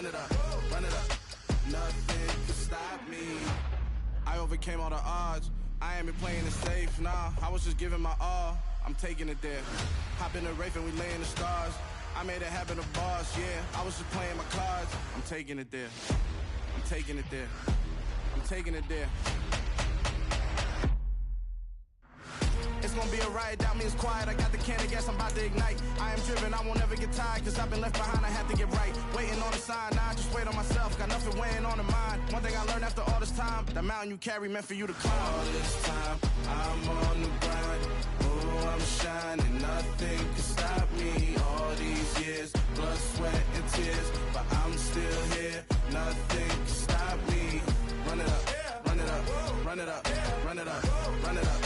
run it up, run it up. Nothing can stop me. I overcame all the odds. I ain't been playing it safe, nah. I was just giving my all. I'm taking it there. Hop in the Wraith and we lay in the stars. I made it happen to boss, yeah. I was just playing my cards. I'm taking it there. I'm taking it there. I'm taking it there. It's gonna be a riot, that means quiet. I got the can of gas, I'm about to ignite. I am driven, I won't ever get tired, cause I've been left behind, I have to get right. Waiting on the sign, now I just wait on myself. Got nothing weighing on the mind. One thing I learned after all this time, that mountain you carry meant for you to climb. All this time, I'm on the grind. Oh, I'm shining, nothing can stop me. All these years, blood, sweat, and tears, but I'm still here. Nothing can stop me. Run it up, run it up, run it up, run it up, run it up.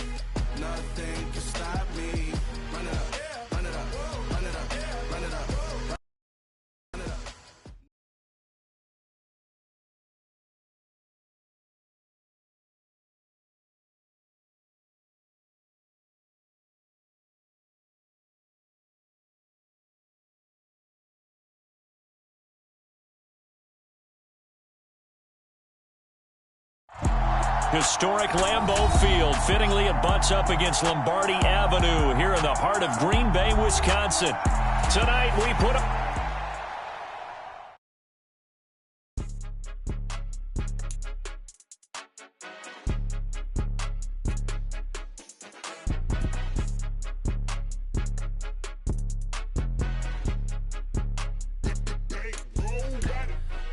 Nothing can stop me. Run it up, run it up, run it up, run it up, run it up. Historic Lambeau Field. Fittingly, it butts up against Lombardi Avenue here in the heart of Green Bay, Wisconsin. Tonight, we put up...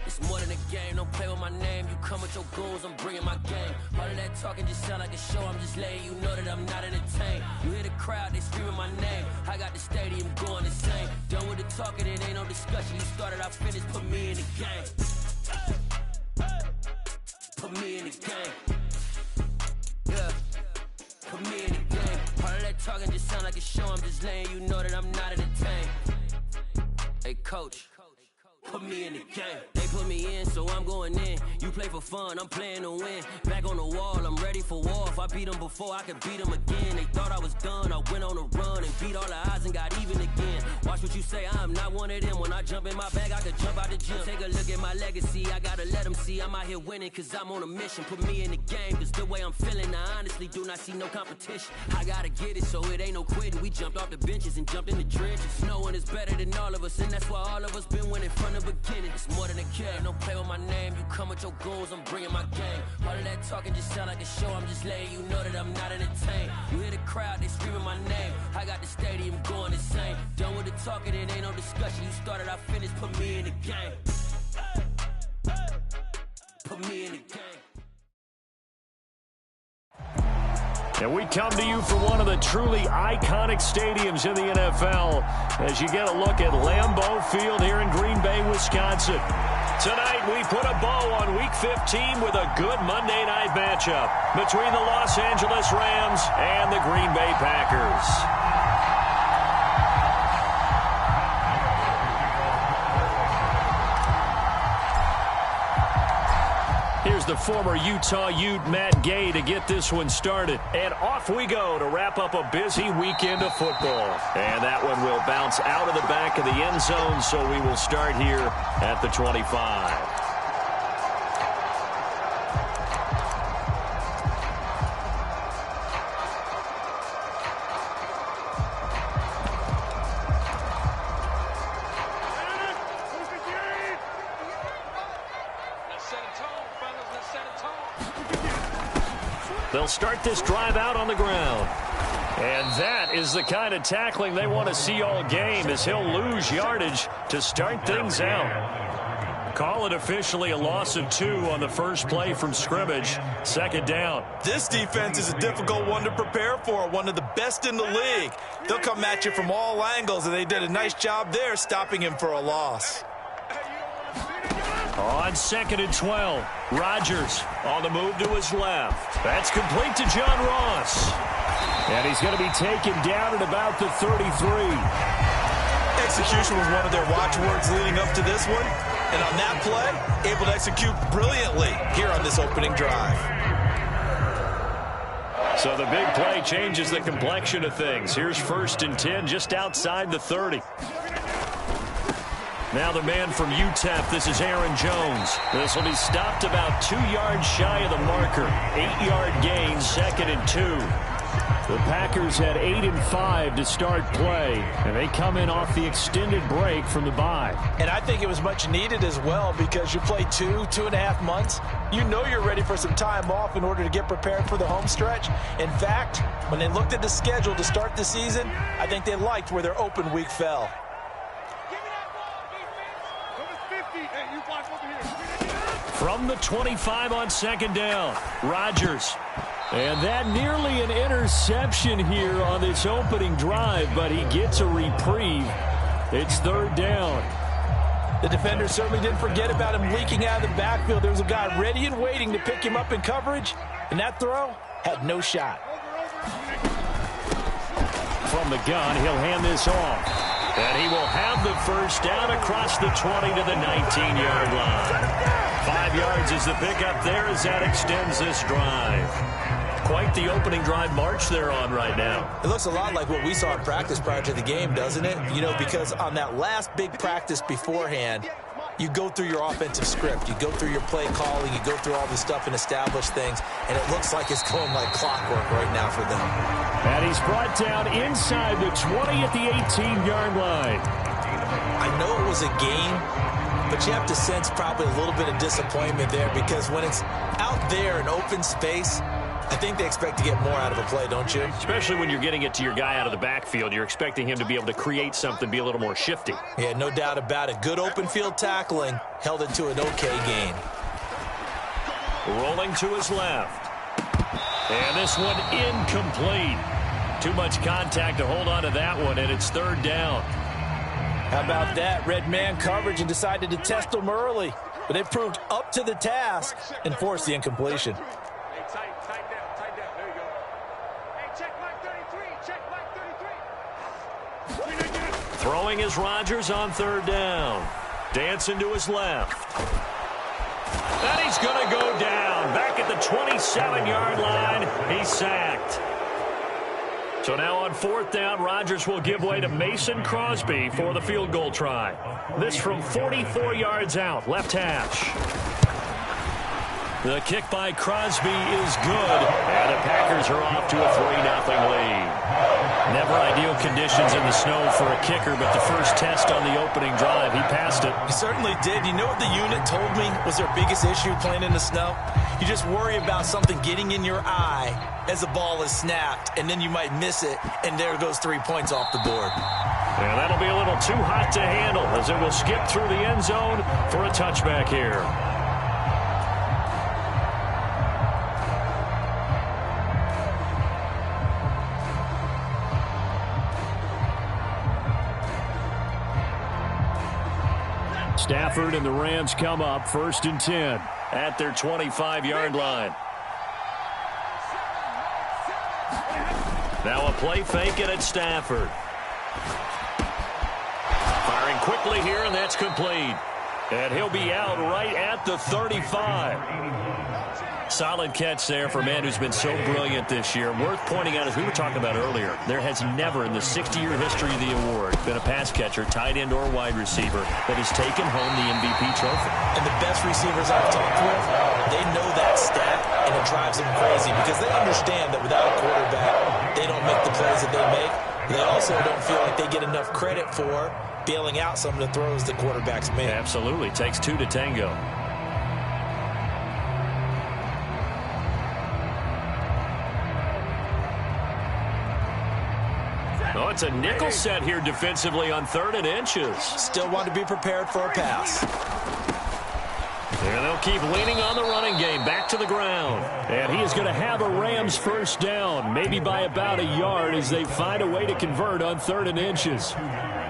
It's more than a game, don't play with my name. You come with your goons, I'm bringing my game. All of that talking just sound like a show, I'm just letting you know that I'm not entertained. You hear the crowd, they screaming my name. I got the stadium going insane. Done with the talking, it ain't no discussion. You started, I finished, put me in the game. Put me in the game. Yeah, put me in the game. All of that talking just sound like a show, I'm just letting you know that I'm not entertained. Hey, coach. Put me in the game. They put me in, so I'm going in. You play for fun, I'm playing to win. Back on the wall, I'm ready for war. If I beat them before, I can beat them again. They thought I was done, I went on a run and beat all the odds and got even again. Watch what you say, I'm not one of them. When I jump in my bag, I could jump out the gym. Take a look at my legacy, I gotta let them see I'm out here winning, cause I'm on a mission. Put me in the game, cause the way I'm feeling, I honestly do not see no competition. I gotta get it, so it ain't no quitting. We jumped off the benches and jumped in the trenches. No one is better than all of us, and that's why all of us been winning from the beginning. It's more than a game, don't play with my name. You come with your goons, I'm bringing my game. All of that talking just sound like a show, I'm just letting you know that I'm not entertained. You hear the crowd, they screaming my name. I got the stadium going insane. Done with the talking, it ain't no discussion. You started, I finished, put me in the game. Put me in the game. And we come to you from one of the truly iconic stadiums in the NFL as you get a look at Lambeau Field here in Green Bay, Wisconsin. Tonight, we put a bow on Week 15 with a good Monday night matchup between the Los Angeles Rams and the Green Bay Packers. Here's the former Utah Ute Matt Gay to get this one started. And off we go to wrap up a busy weekend of football. And that one will bounce out of the back of the end zone, so we will start here at the 25. They'll start this drive out on the ground. And that is the kind of tackling they want to see all game, as he'll lose yardage to start things out. Call it officially a loss of 2 on the first play from scrimmage. Second down. This defense is a difficult one to prepare for, one of the best in the league. They'll come at you from all angles, and they did a nice job there stopping him for a loss. On 2nd and 12, Rodgers on the move to his left. That's complete to John Ross. And he's going to be taken down at about the 33. Execution was one of their watchwords leading up to this one. And on that play, able to execute brilliantly here on this opening drive. So the big play changes the complexion of things. Here's 1st and 10 just outside the 30. Now the man from UTEP, this is Aaron Jones. This will be stopped about 2 yards shy of the marker. 8-yard gain, 2nd and 2. The Packers had 8 and 5 to start play, and they come in off the extended break from the bye. And I think it was much needed as well because you play 2.5 months. You know you're ready for some time off in order to get prepared for the home stretch. In fact, when they looked at the schedule to start the season, I think they liked where their open week fell. From the 25 on 2nd down, Rodgers. And that nearly an interception here on this opening drive, but he gets a reprieve. It's 3rd down. The defender certainly didn't forget about him leaking out of the backfield. There was a guy ready and waiting to pick him up in coverage, and that throw had no shot. From the gun, he'll hand this off. And he will have the first down across the 20 to the 19-yard line. 5 yards is the pickup there as that extends this drive. Quite the opening drive march they're on right now. It looks a lot like what we saw in practice prior to the game, doesn't it? You know, because on that last big practice beforehand, you go through your offensive script. You go through your play calling. You go through all this stuff and establish things. And it looks like it's going like clockwork right now for them. And he's brought down inside the 20 at the 18-yard line. I know it was a game, but you have to sense probably a little bit of disappointment there because when it's out there in open space, I think they expect to get more out of a play, don't you? Especially when you're getting it to your guy out of the backfield. You're expecting him to be able to create something, be a little more shifty. Yeah, no doubt about it. Good open field tackling held it to an okay gain. Rolling to his left. And this one incomplete. Too much contact to hold on to that one, and it's 3rd down. How about that? Red man coverage and decided to test them early. But they proved up to the task and forced the incompletion. Throwing is Rodgers on 3rd down. Dancing to his left. And he's going to go down. Back at the 27-yard line. He's sacked. So now on 4th down, Rodgers will give way to Mason Crosby for the field goal try. This from 44 yards out, left hash. The kick by Crosby is good, and the Packers are off to a 3-0 lead. Never ideal conditions in the snow for a kicker, but the first test on the opening drive, he passed it. He certainly did. You know what the unit told me was their biggest issue playing in the snow? You just worry about something getting in your eye as the ball is snapped, and then you might miss it, and there goes 3 points off the board. And that'll be a little too hot to handle as it will skip through the end zone for a touchback here. Stafford and the Rams come up 1st and 10 at their 25-yard line. Now a play fake it at Stafford. Firing quickly here, and that's complete. And he'll be out right at the 35. Solid catch there for a man who's been so brilliant this year. Worth pointing out, as we were talking about earlier, there has never in the 60-year history of the award been a pass catcher, tight end or wide receiver that has taken home the MVP trophy. And the best receivers I've talked with, they know that stat, and it drives them crazy because they understand that without a quarterback, they don't make the plays that they make. They also don't feel like they get enough credit for bailing out some of the throws the quarterbacks make. Absolutely. Takes 2 to tango. Oh, it's a nickel set here defensively on 3rd and inches. Still want to be prepared for a pass. And they'll keep leaning on the running game. Back to the ground. And he is going to have a Rams first down, maybe by about a yard as they find a way to convert on 3rd and inches.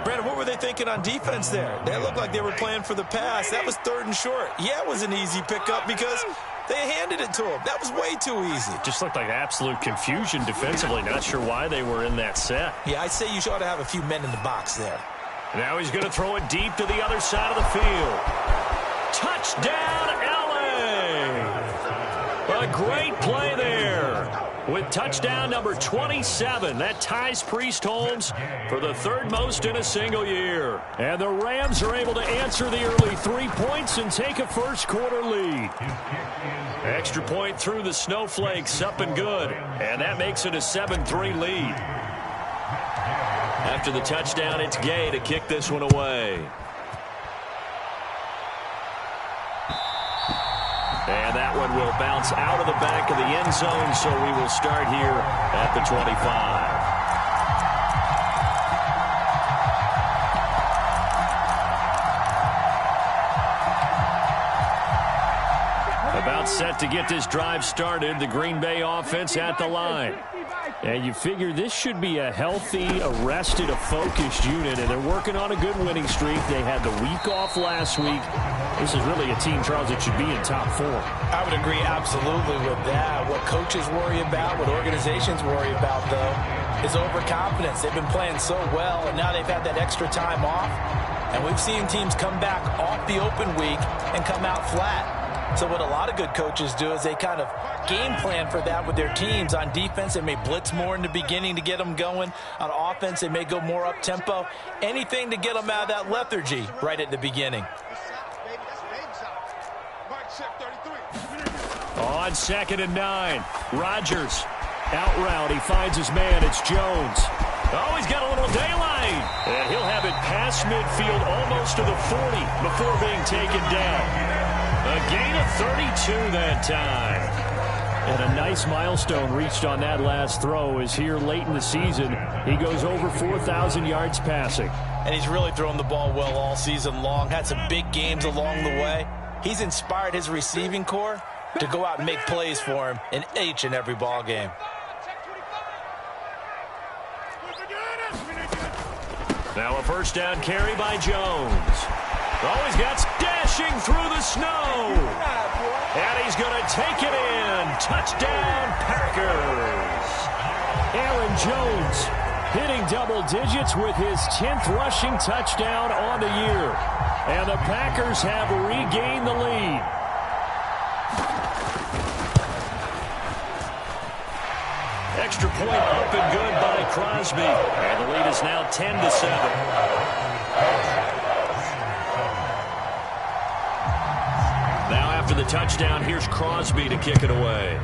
Brandon, what were they thinking on defense there? That looked like they were playing for the pass. That was 3rd and short. Yeah, it was an easy pickup because they handed it to him. That was way too easy. Just looked like absolute confusion defensively. Not sure why they were in that set. Yeah, I'd say you ought to have a few men in the box there. Now he's going to throw it deep to the other side of the field. Touchdown, LA! A great play there. with touchdown number 27. That ties Priest Holmes for the third most in a single year. And the Rams are able to answer the early 3 points and take a first quarter lead. Extra point through the Snowflakes, up and good. And that makes it a 7-3 lead. After the touchdown, it's Gay to kick this one away. And that one will bounce out of the back of the end zone, so we will start here at the 25. About set to get this drive started, the Green Bay offense at the line. And you figure this should be a healthy, arrested, a focused unit, and they're working on a good winning streak. They had the week off last week. This is really a team, Charles, that should be in top form. I would agree absolutely with that. What coaches worry about, what organizations worry about, though, is overconfidence. They've been playing so well, and now they've had that extra time off. And we've seen teams come back off the open week and come out flat. So what a lot of good coaches do is they kind of game plan for that with their teams. On defense, they may blitz more in the beginning to get them going. On offense, they may go more up-tempo. Anything to get them out of that lethargy right at the beginning. On 2nd and 9, Rodgers out route. He finds his man. It's Jones. Oh, he's got a little daylight. And he'll have it past midfield almost to the 40 before being taken down. A gain of 32 that time. And a nice milestone reached on that last throw is here late in the season. He goes over 4,000 yards passing. And he's really thrown the ball well all season long. Had some big games along the way. He's inspired his receiving corps to go out and make plays for him in each and every ball game. Now a first down carry by Jones. Oh, he's got dashing through the snow. And he's going to take it in. Touchdown, Packers. Aaron Jones hitting double digits with his 10th rushing touchdown on the year. And the Packers have regained the lead. Extra point up and good by Crosby. And the lead is now 10-7. Now after the touchdown, here's Crosby to kick it away.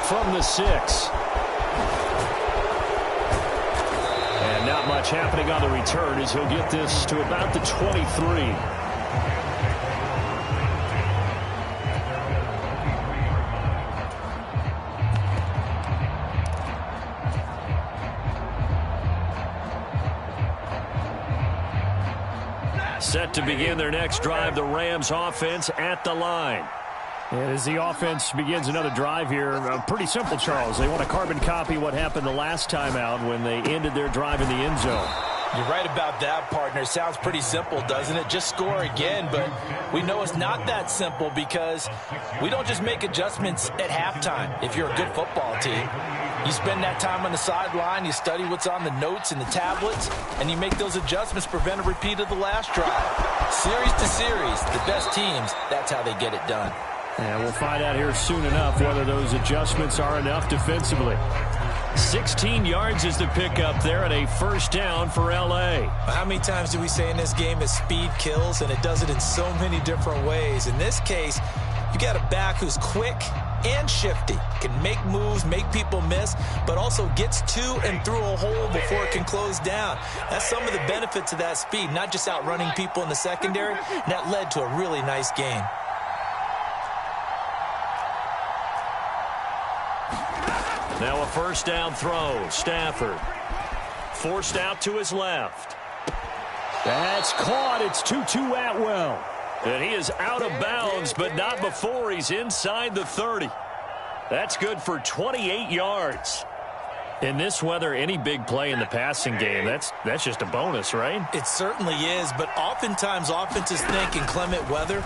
From the 6. And not much happening on the return as he'll get this to about the 23. Set to begin their next drive, the Rams offense at the line. And as the offense begins another drive here, pretty simple, Charles. They want to carbon copy what happened the last time out when they ended their drive in the end zone. You're right about that, partner. Sounds pretty simple, doesn't it? Just score again, but we know it's not that simple because we don't just make adjustments at halftime if you're a good football team. You spend that time on the sideline, you study what's on the notes and the tablets, and you make those adjustments to prevent a repeat of the last drive. Series to series, the best teams, that's how they get it done. And we'll find out here soon enough whether those adjustments are enough defensively. 16 yards is the pickup there and a first down for L.A. How many times do we say in this game that speed kills, and it does it in so many different ways? In this case, you got a back who's quick and shifty, can make moves, make people miss, but also gets to and through a hole before it can close down. That's some of the benefits of that speed, not just outrunning people in the secondary. And that led to a really nice gain. Now a first down throw. Stafford forced out to his left. That's caught. It's Tutu Atwell. And he is out of bounds, but not before he's inside the 30. That's good for 28 yards. In this weather, any big play in the passing game, that's just a bonus, right? It certainly is, but oftentimes offenses think in inclement weather,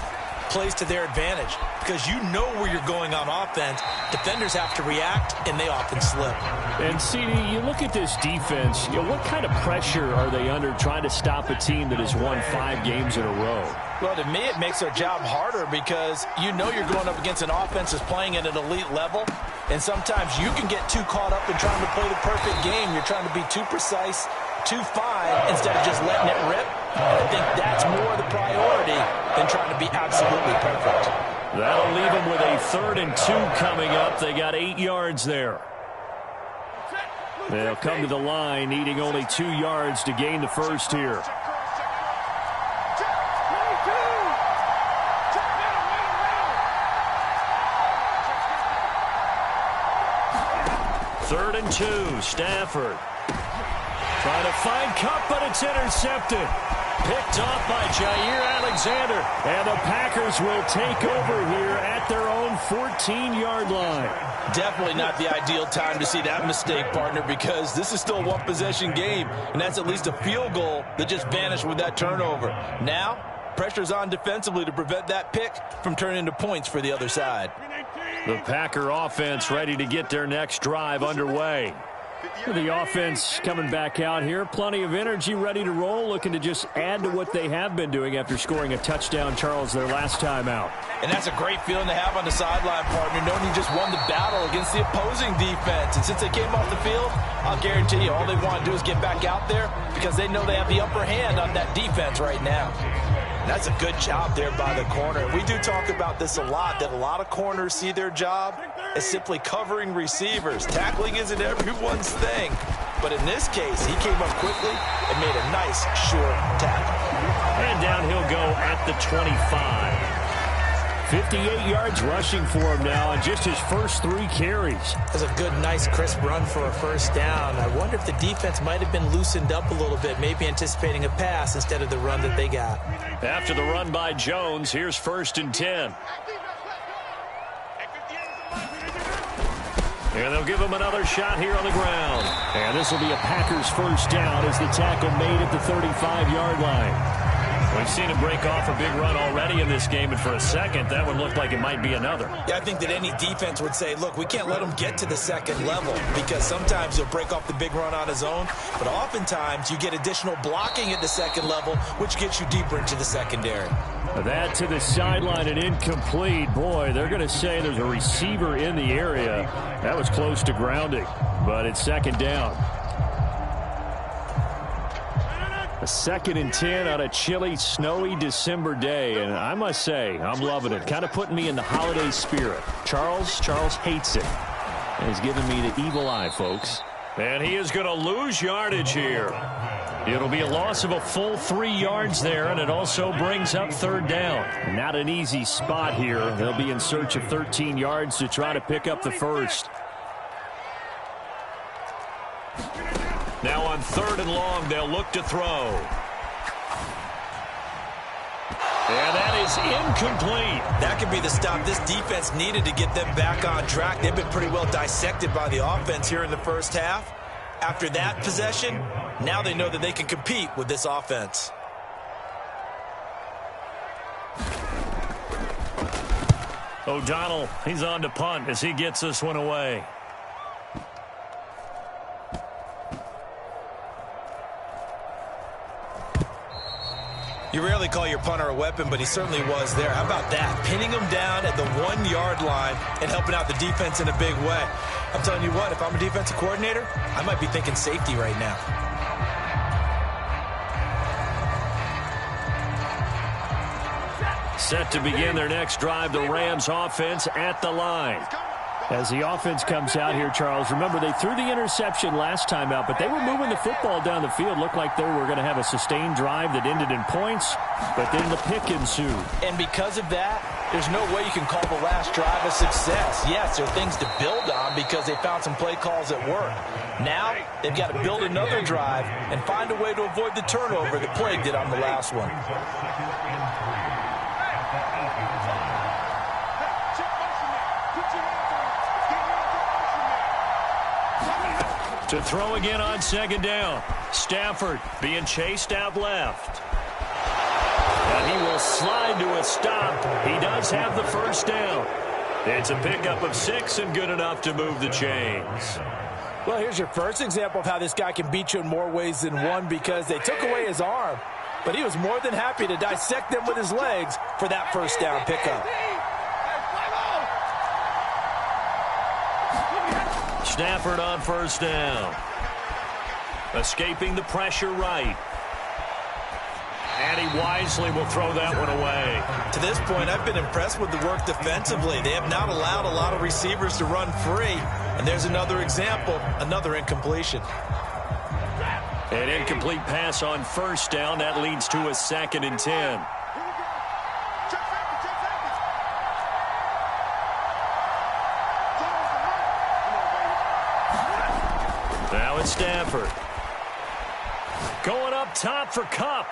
plays to their advantage because you know where you're going on offense. Defenders have to react, and they often slip. And, CD, you look at this defense, what kind of pressure are they under trying to stop a team that has won 5 games in a row? Well, to me, it makes their job harder because you know you're going up against an offense that's playing at an elite level, and sometimes you can get too caught up in trying to play the perfect game. You're trying to be too precise, too fine, instead of just letting it rip. And I think that's more the priority than trying to be absolutely perfect. That'll leave them with a 3rd and 2 coming up. They got 8 yards there. They'll come to the line, needing only 2 yards to gain the first here. Third and 2, Stafford. Trying to find Cup, but it's intercepted. Picked off by Jair Alexander. And the Packers will take over here at their own 14-yard line. Definitely not the ideal time to see that mistake, partner, because this is still a one-possession game, and that's at least a field goal that just vanished with that turnover. Now, pressure's on defensively to prevent that pick from turning into points for the other side. The Packer offense ready to get their next drive underway. The offense coming back out here. Plenty of energy, ready to roll, looking to just add to what they have been doing after scoring a touchdown, Charles, their last time out. And that's a great feeling to have on the sideline, partner, knowing you just won the battle against the opposing defense. And since they came off the field, I'll guarantee you all they want to do is get back out there because they know they have the upper hand on that defense right now. And that's a good job there by the corner. We do talk about this a lot, that a lot of corners see their job as simply covering receivers. Tackling isn't everyone's thing. But in this case, he came up quickly and made a nice, short tackle. And down he'll go at the 25. 58 yards rushing for him now on just his first 3 carries. That's a good, nice, crisp run for a first down. I wonder if the defense might have been loosened up a little bit, maybe anticipating a pass instead of the run that they got. After the run by Jones, here's 1st and 10. And they'll give him another shot here on the ground. And this will be a Packers first down as the tackle made at the 35-yard line. We've seen him break off a big run already in this game, and for a second, that one looked like it might be another. Yeah, I think that any defense would say, look, we can't let him get to the second level because sometimes he'll break off the big run on his own, but oftentimes you get additional blocking at the second level, which gets you deeper into the secondary. That to the sideline and incomplete. Boy, they're going to say there's a receiver in the area. That was close to grounding, but it's 2nd down. A 2nd and 10 on a chilly, snowy December day, and I must say, I'm loving it. Kind of putting me in the holiday spirit. Charles hates it. And he's giving me the evil eye, folks. And he is going to lose yardage here. It'll be a loss of a full 3 yards there, and it also brings up 3rd down. Not an easy spot here. They'll be in search of 13 yards to try to pick up the first. Now on 3rd and long, they'll look to throw. And that is incomplete. That could be the stop this defense needed to get them back on track. They've been pretty well dissected by the offense here in the first half. After that possession, now they know that they can compete with this offense. O'Donnell, he's on to punt as he gets this one away. You rarely call your punter a weapon, but he certainly was there. How about that? Pinning him down at the 1-yard line and helping out the defense in a big way. I'm telling you what, if I'm a defensive coordinator, I might be thinking safety right now. Set to begin their next drive, the Rams offense at the line. As the offense comes out here, Charles, remember they threw the interception last time out, but they were moving the football down the field. Looked like they were going to have a sustained drive that ended in points, but then the pick ensued. And because of that, there's no way you can call the last drive a success. Yes, there are things to build on because they found some play calls that work. Now, they've got to build another drive and find a way to avoid the turnover that plagued it on the last one. To throw again on 2nd down. Stafford being chased out left. And he will slide to a stop. He does have the first down. It's a pickup of 6 and good enough to move the chains. Well, here's your first example of how this guy can beat you in more ways than one, because they took away his arm, but he was more than happy to dissect them with his legs for that first down pickup. Stafford on first down. Escaping the pressure right. And he wisely will throw that one away. To this point, I've been impressed with the work defensively. They have not allowed a lot of receivers to run free. And there's another example, another incompletion. An incomplete pass on first down. That leads to a 2nd and 10. Now it's Stafford. Going up top for Kupp.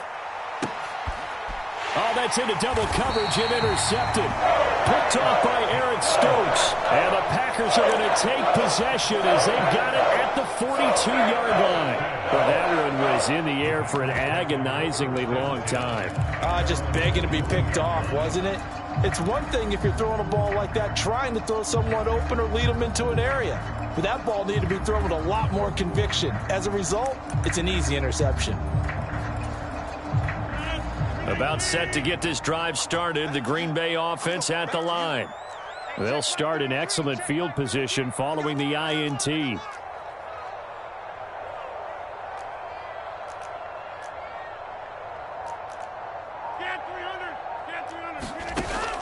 Oh, that's into double coverage and intercepted. Picked off by Eric Stokes. And the Packers are going to take possession as they've got it at the 42-yard line. But that one was in the air for an agonizingly long time. Just begging to be picked off, wasn't it? It's one thing if you're throwing a ball like that, trying to throw someone open or lead them into an area. But that ball needed to be thrown with a lot more conviction. As a result, it's an easy interception. About set to get this drive started, the Green Bay offense at the line. They'll start in excellent field position following the INT.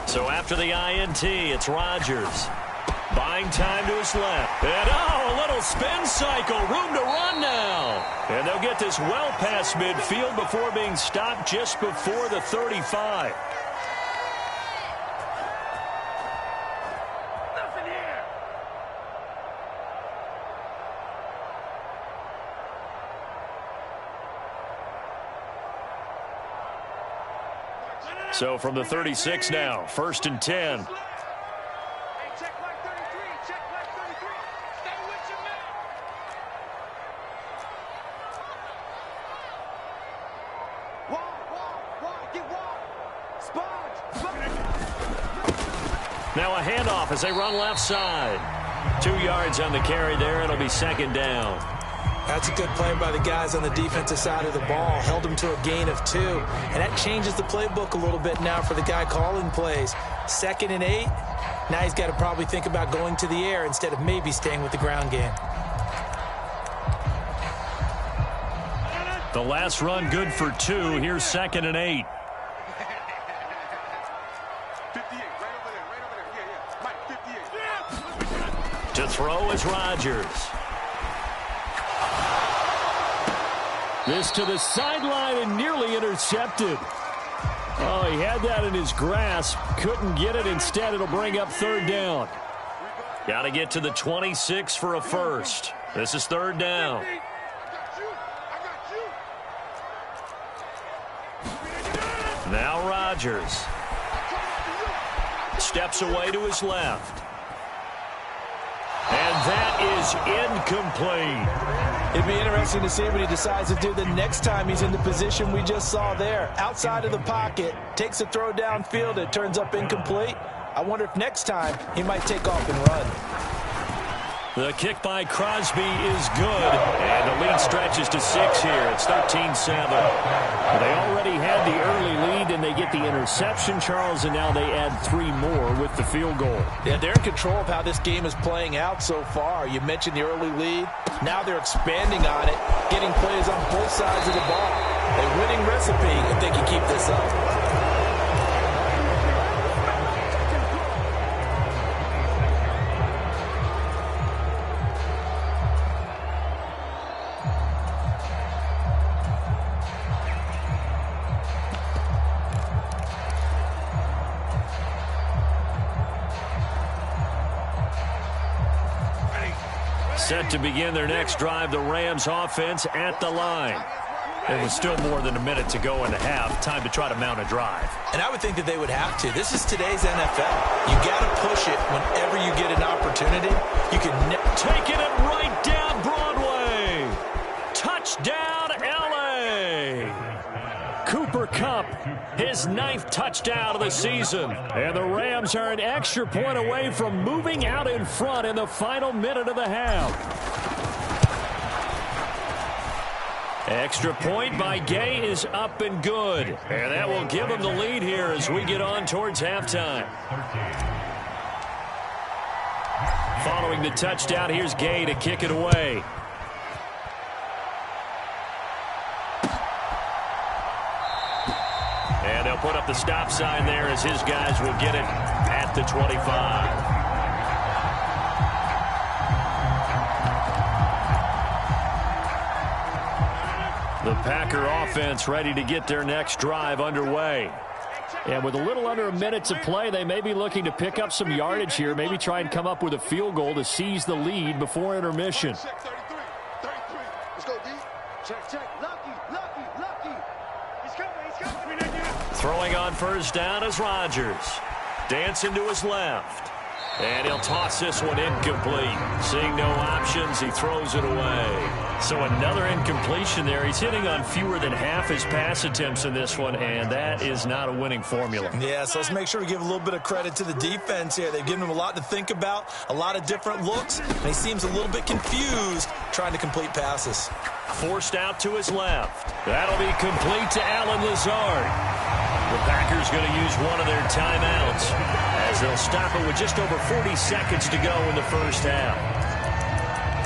So after the INT, it's Rodgers. Buying time to his left. And a little spin cycle. Room to run now. And they'll get this well past midfield before being stopped just before the 35. So from the 36 now, 1st and 10. Now a handoff as they run left side. 2 yards on the carry there. It'll be 2nd down. That's a good play by the guys on the defensive side of the ball. Held them to a gain of 2. And that changes the playbook a little bit now for the guy calling plays. 2nd and 8. Now he's got to probably think about going to the air instead of maybe staying with the ground game. The last run good for 2. Here's 2nd and 8. To throw is Rodgers. This to the sideline and nearly intercepted. Oh, he had that in his grasp. Couldn't get it. Instead, it'll bring up 3rd down. Got to get to the 26 for a first. This is 3rd down. Now Rodgers. Steps away to his left. And that is incomplete. It'd be interesting to see what he decides to do the next time he's in the position we just saw there. Outside of the pocket, takes a throw downfield, it turns up incomplete. I wonder if next time he might take off and run. The kick by Crosby is good, and the lead stretches to 6 here. It's 13-7. They already had the early lead, and they get the interception, Charles, and now they add 3 more with the field goal. Yeah, they're in control of how this game is playing out so far. You mentioned the early lead. Now they're expanding on it, getting plays on both sides of the ball. A winning recipe if they can keep this up. Set to begin their next drive, the Rams offense at the line. It was still more than a minute to go in the half. Time to try to mount a drive. And I would think that they would have to. This is today's NFL. You got to push it whenever you get an opportunity. You can taking it right down Broadway. Touchdown, L.A. Cooper Kupp, his 9th touchdown of the season. And the Rams are an extra point away from moving out in front in the final minute of the half. Extra point by Gay is up and good. And that will give them the lead here as we get on towards halftime. Following the touchdown, here's Gay to kick it away. And they'll put up the stop sign there as his guys will get it at the 25. The Packer offense ready to get their next drive underway. And with a little under a minute to play, they may be looking to pick up some yardage here, maybe try and come up with a field goal to seize the lead before intermission. Throwing on first down is Rodgers. Dancing to his left. And he'll toss this one incomplete. Seeing no options, he throws it away. So another incompletion there. He's hitting on fewer than half his pass attempts in this one, and that is not a winning formula. Yeah, so let's make sure we give a little bit of credit to the defense here. They've given him a lot to think about, a lot of different looks, and he seems a little bit confused trying to complete passes. Forced out to his left. That'll be complete to Allen Lazard. The Packers going to use one of their timeouts as they'll stop it with just over 40 seconds to go in the first half.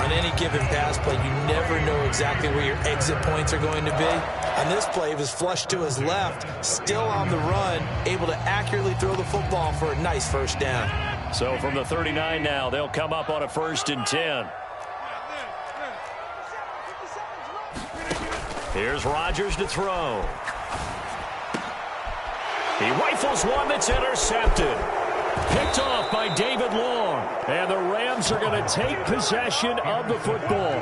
On any given pass play, you never know exactly where your exit points are going to be. On this play, he was flushed to his left, still on the run, able to accurately throw the football for a nice first down. So from the 39 now, they'll come up on a 1st and 10. Here's Rodgers to throw. He rifles one that's intercepted. Picked off by David Long. And the Rams are going to take possession of the football.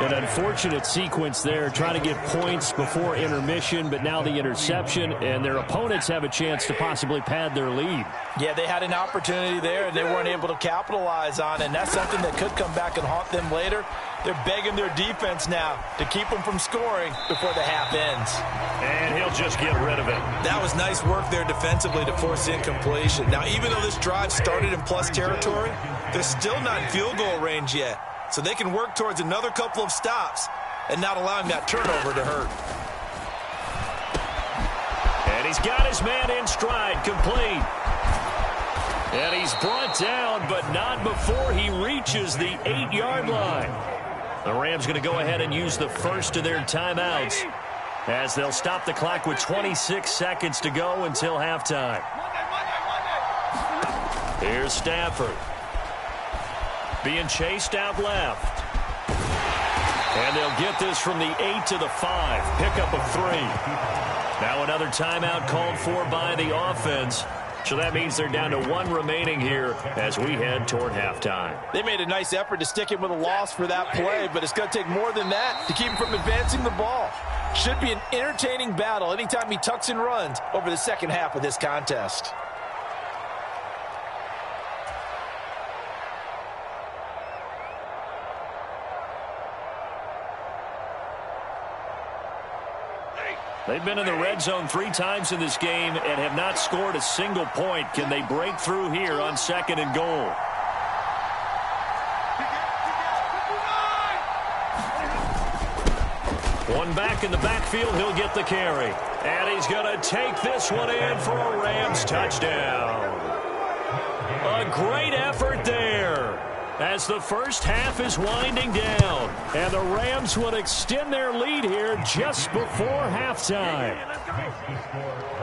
An unfortunate sequence there, trying to get points before intermission, but now the interception, and their opponents have a chance to possibly pad their lead. Yeah, they had an opportunity there, and they weren't able to capitalize on it, and that's something that could come back and haunt them later. They're begging their defense now to keep them from scoring before the half ends. And he'll just get rid of it. That was nice work there defensively to force incompletion. Now, even though this drive started in plus territory, they're still not in field goal range yet. So they can work towards another couple of stops and not allowing that turnover to hurt. And he's got his man in stride, complete. And he's brought down, but not before he reaches the 8-yard line. The Rams going to go ahead and use the first of their timeouts as they'll stop the clock with 26 seconds to go until halftime. Here's Stafford. Being chased out left. And they'll get this from the 8 to the 5. Pickup of 3. Now another timeout called for by the offense. So that means they're down to 1 remaining here as we head toward halftime. They made a nice effort to stick him with a loss for that play, but it's going to take more than that to keep him from advancing the ball. Should be an entertaining battle anytime he tucks and runs over the second half of this contest. They've been in the red zone 3 times in this game and have not scored a single point. Can they break through here on 2nd and goal? One back in the backfield, he'll get the carry. And he's going to take this one in for a Rams touchdown. A great effort there as the first half is winding down. And the Rams will extend their lead here just before halftime.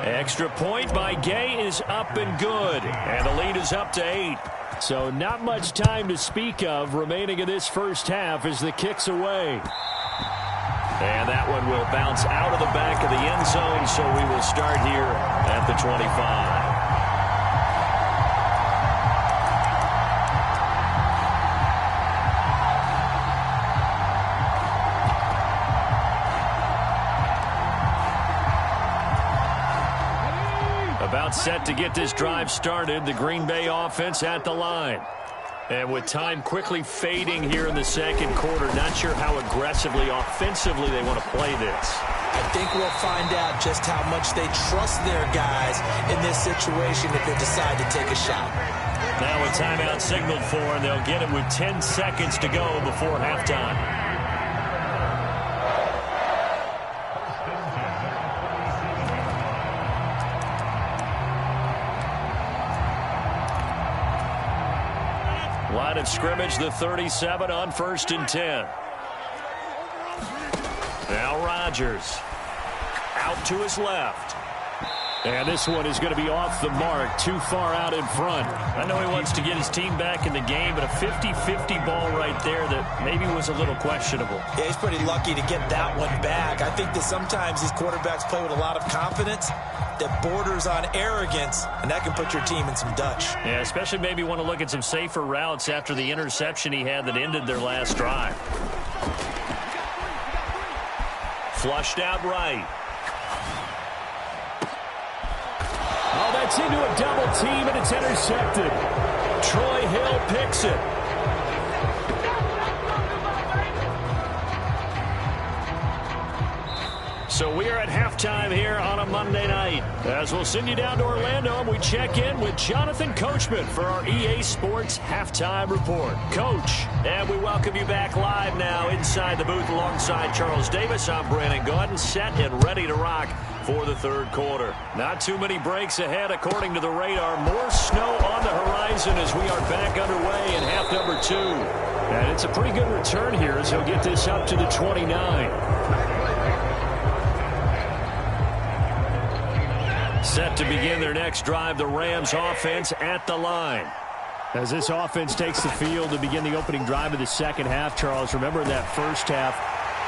Extra point by Gay is up and good. And the lead is up to 8. So not much time to speak of remaining in this first half as the kick's away. And that one will bounce out of the back of the end zone, so we will start here at the 25. About set to get this drive started, the Green Bay offense at the line. And with time quickly fading here in the second quarter, not sure how aggressively, offensively they want to play this. I I think we'll find out just how much they trust their guys in this situation if they decide to take a shot. Now a timeout signaled for, and they'll get it with 10 seconds to go before halftime. Line of scrimmage, the 37 on 1st and 10. Now Rodgers out to his left. And this one is going to be off the mark, too far out in front. I know he wants to get his team back in the game, but a 50-50 ball right there that maybe was a little questionable. Yeah, he's pretty lucky to get that one back. I think that sometimes these quarterbacks play with a lot of confidence that borders on arrogance, and that can put your team in some Dutch. Yeah, especially maybe want to look at some safer routes after the interception he had that ended their last drive. Flushed out right. Oh, that's into a double team, and it's intercepted. Troy Hill picks it. So we are at halftime here on a Monday night. As we'll send you down to Orlando, and we check in with Jonathan Coachman for our EA Sports Halftime Report. Coach, and we welcome you back live now inside the booth alongside Charles Davis. I'm Brandon Gaudin, set and ready to rock for the third quarter. Not too many breaks ahead according to the radar. More snow on the horizon as we are back underway in half number 2. And it's a pretty good return here as he'll get this up to the 29. Set to begin their next drive, the Rams offense at the line. As this offense takes the field to begin the opening drive of the second half, Charles, remember that first half,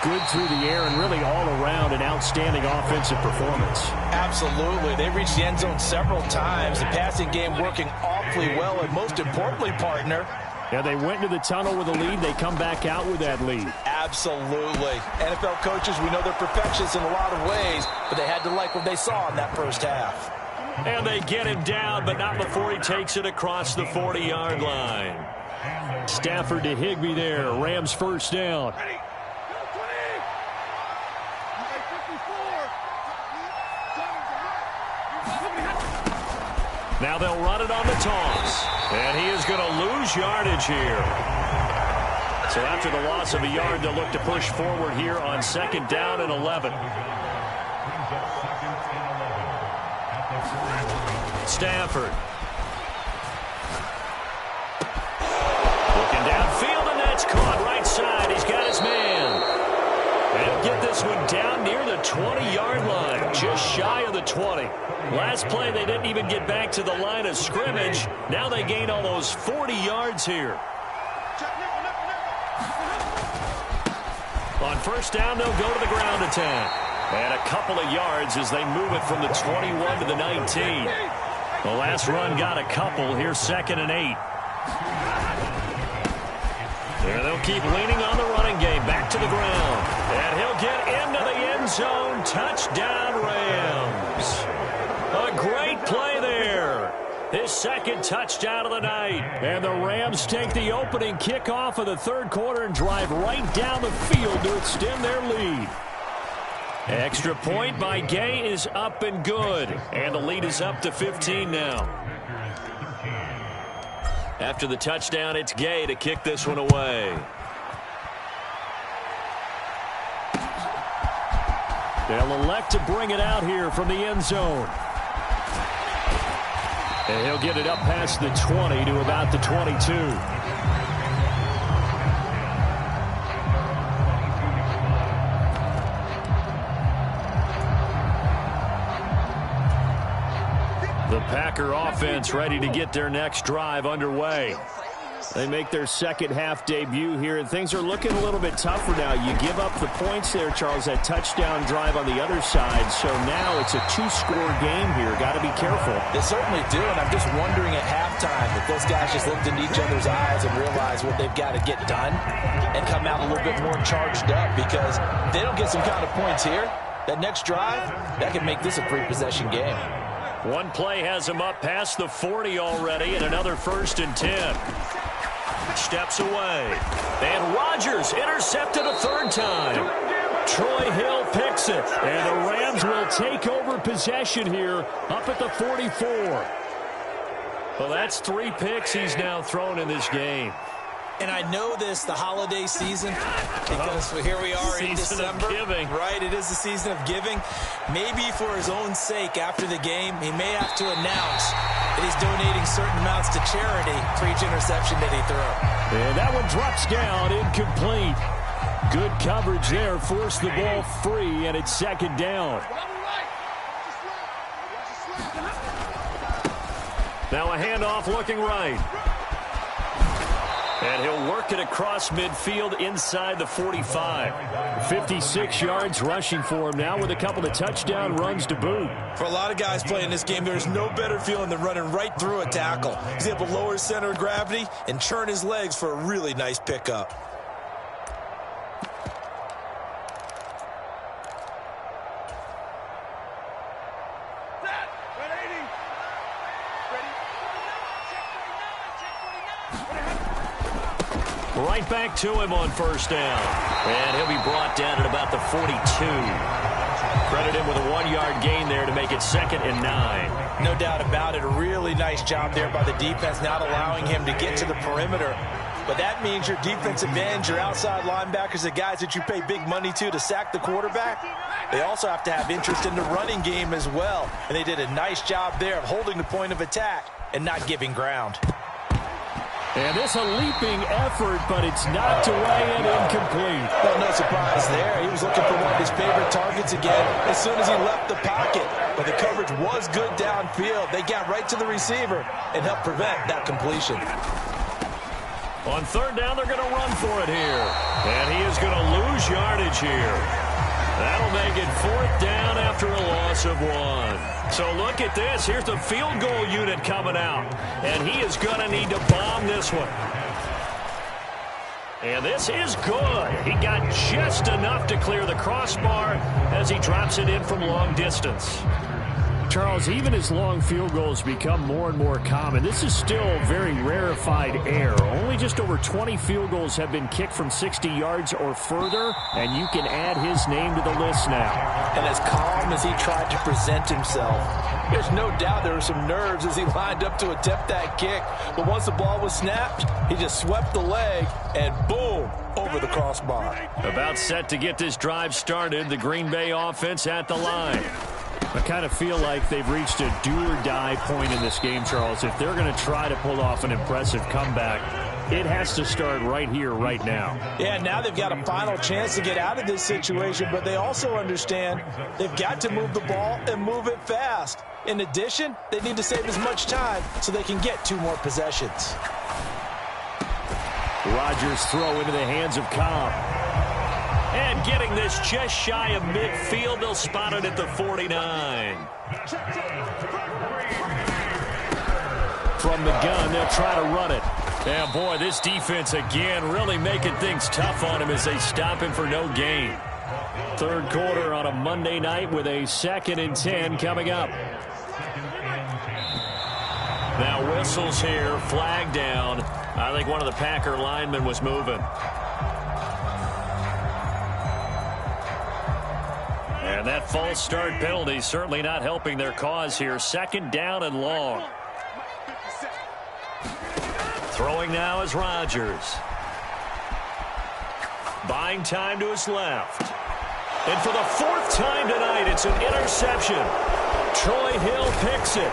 good through the air and really all around an outstanding offensive performance. Absolutely. They reached the end zone several times. The passing game working awfully well, and most importantly, partner, yeah, they went into the tunnel with a lead. They come back out with that lead. Absolutely. NFL coaches, we know they're perfectionists in a lot of ways, but they had to like what they saw in that first half. And they get him down, but not before he takes it across the 40-yard line. Stafford to Higbee there. Rams first down. Now they'll run it on the toss. And he is going to lose yardage here. So after the loss of a yard, they'll look to push forward here on 2nd down and 11. Stafford. Looking downfield, and that's caught right side. He's got his man. And he'll get this one down near the 20-yard line, just shy of the 20. Last play, they didn't even get back to the line of scrimmage. Now they gain almost 40 yards here. On first down, they'll go to the ground attack. And a couple of yards as they move it from the 21 to the 19. The last run got a couple. Here's 2nd and 8. And they'll keep leaning on the running game. Back to the ground. And he'll get into the end zone. Touchdown, Rams. A great play there. His 2nd touchdown of the night. And the Rams take the opening kickoff of the third quarter and drive right down the field to extend their lead. Extra point by Gay is up and good. And the lead is up to 15 now. After the touchdown, it's Gay to kick this one away. They'll elect to bring it out here from the end zone. And he'll get it up past the 20 to about the 22. The Packer offense ready to get their next drive underway. They make their second half debut here, and things are looking a little bit tougher now. You give up the points there, Charles, that touchdown drive on the other side. So now it's a 2-score game here. Got to be careful. They certainly do, and I'm just wondering at halftime if those guys just looked into each other's eyes and realized what they've got to get done and come out a little bit more charged up, because if they don't get some kind of points here, that next drive, that can make this a 3-possession game. One play has him up past the 40 already, and another 1st and 10. Steps away. And Rodgers intercepted a 3rd time. Troy Hill picks it. And the Rams will take over possession here up at the 44. Well, that's 3 picks he's now thrown in this game. And I know this, the holiday season, because here we are in December. Giving. Right, it is the season of giving. Maybe for his own sake after the game, he may have to announce that he's donating certain amounts to charity for each interception that he threw. And that one drops down, incomplete. Good coverage there, forced the ball free, and it's 2nd down. Now a handoff looking right. And he'll work it across midfield inside the 45. 56 yards rushing for him now with a couple of touchdown runs to boot. For a lot of guys playing this game, there's no better feeling than running right through a tackle. He's able to lower his center of gravity and churn his legs for a really nice pickup. Right back to him on 1st down. And he'll be brought down at about the 42. Credit him with a 1-yard gain there to make it 2nd and 9. No doubt about it. A really nice job there by the defense, not allowing him to get to the perimeter. But that means your defensive ends, your outside linebackers, the guys that you pay big money to sack the quarterback, they also have to have interest in the running game as well. And they did a nice job there of holding the point of attack and not giving ground. And this a leaping effort, but it's knocked away and incomplete. Well, no surprise there. He was looking for one of his favorite targets again as soon as he left the pocket. But the coverage was good downfield. They got right to the receiver and helped prevent that completion. On 3rd down, they're going to run for it here. And he is going to lose yardage here. That'll make it 4th down after a loss of 1. So look at this. Here's the field goal unit coming out. And he is going to need to bomb this one. And this is good. He got just enough to clear the crossbar as he drops it in from long distance. Charles, even as long field goals become more and more common, this is still very rarefied air. Only just over 20 field goals have been kicked from 60 yards or further, and you can add his name to the list now. And as calm as he tried to present himself, there's no doubt there were some nerves as he lined up to attempt that kick. But once the ball was snapped, he just swept the leg and boom, over the crossbar. About set to get this drive started, the Green Bay offense at the line. I kind of feel like they've reached a do-or-die point in this game, Charles. If they're going to try to pull off an impressive comeback, it has to start right here, right now. Yeah, now they've got a final chance to get out of this situation, but they also understand they've got to move the ball and move it fast. In addition, they need to save as much time so they can get 2 more possessions. Rodgers throw into the hands of Cobb. And getting this just shy of midfield, they'll spot it at the 49. From the gun, they'll try to run it. And boy, this defense again really making things tough on him as they stop him for no gain. 3rd quarter on a Monday night with a 2nd and 10 coming up. Now whistles here, flag down. I think one of the Packer linemen was moving. And that false start penalty certainly not helping their cause here. 2nd down and long. Throwing now is Rodgers. Buying time to his left. And for the 4th time tonight, it's an interception. Troy Hill picks it.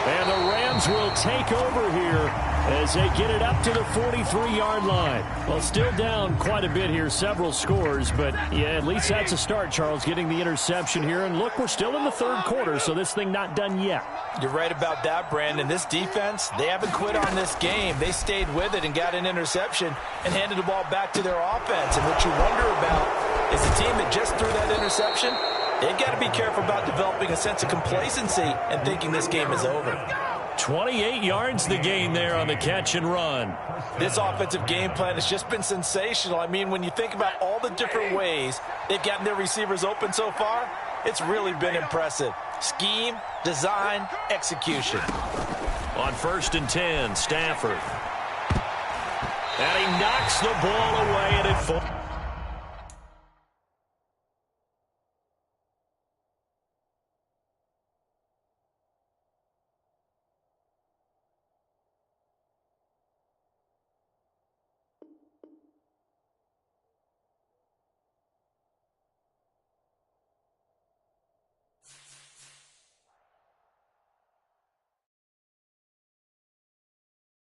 And the Rams will take over here as they get it up to the 43-yard line. Well, still down quite a bit here, several scores, but yeah, at least that's a start, Charles, getting the interception here. And look, we're still in the 3rd quarter, so this thing not done yet. You're right about that, Brandon. This defense, they haven't quit on this game. They stayed with it and got an interception and handed the ball back to their offense. And what you wonder about is the team that just threw that interception, they've got to be careful about developing a sense of complacency and thinking this game is over. 28 yards the gain there on the catch and run. This offensive game plan has just been sensational. I mean, when you think about all the different ways they've gotten their receivers open so far, it's really been impressive. Scheme, design, execution. On 1st and 10, Stafford. And he knocks the ball away, and it